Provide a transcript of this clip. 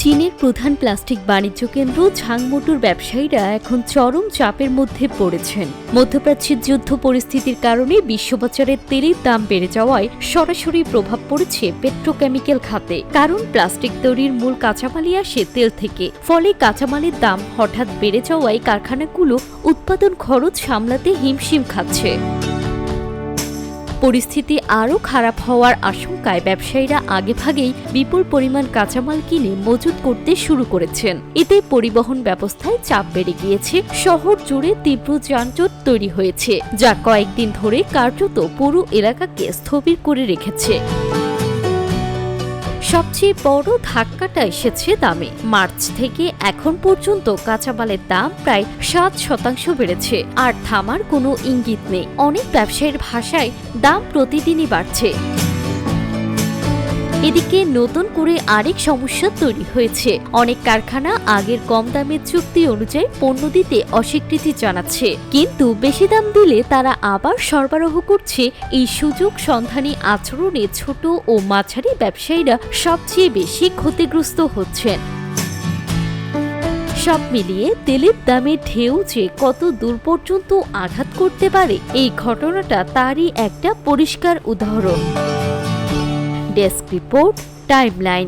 চীনের প্রধান প্লাস্টিক বাণিজ্য কেন্দ্র ঝাংমুটুর ব্যবসায়ীরা এখন চরম চাপের মধ্যে পড়েছেন। মধ্যপ্রাচ্যের যুদ্ধ পরিস্থিতির কারণে বিশ্ববাজারে তেলের দাম বেড়ে যাওয়ায় সরাসরি প্রভাব পড়েছে পেট্রোকেমিক্যাল খাতে। কারণ প্লাস্টিক তৈরির মূল কাঁচামালই আসে তেল থেকে, ফলে কাঁচামালের দাম হঠাৎ বেড়ে যাওয়ায় কারখানাগুলো উৎপাদন খরচ সামলাতে হিমশিম খাচ্ছে। পরিস্থিতি আরও খারাপ হওয়ার আশঙ্কায় ব্যবসায়ীরা আগেভাগেই বিপুল পরিমাণ কাঁচামাল কিনে মজুত করতে শুরু করেছেন। এতে পরিবহন ব্যবস্থায় চাপ বেড়ে গিয়েছে, শহর জুড়ে তীব্র যানজট তৈরি হয়েছে, যা কয়েকদিন ধরে কার্যত পুরো এলাকাকে স্থবির করে রেখেছে। সবচেয়ে বড় ধাক্কাটা এসেছে দামে। মার্চ থেকে এখন পর্যন্ত কাঁচামালের দাম প্রায় 7% বেড়েছে, আর থামার কোনো ইঙ্গিত নেই। অনেক ব্যবসায়ীর ভাষায় দাম প্রতিদিনই বাড়ছে। এদিকে নতুন করে আরেক সমস্যা তৈরি হয়েছে। অনেক কারখানা আগের কম দামের চুক্তি অনুযায়ী পণ্য দিতে অস্বীকৃতি জানাচ্ছে, কিন্তু বেশি দাম দিলে তারা আবার সরবরাহ করছে। এই সুযোগ সন্ধানী আচরণে ছোট ও মাঝারি ব্যবসায়ীরা সবচেয়ে বেশি ক্ষতিগ্রস্ত হচ্ছেন। সব মিলিয়ে তেলের দামের ঢেউ যে কত দূর পর্যন্ত আঘাত করতে পারে, এই ঘটনাটা তারই একটা পরিষ্কার উদাহরণ। Desk report, timeline.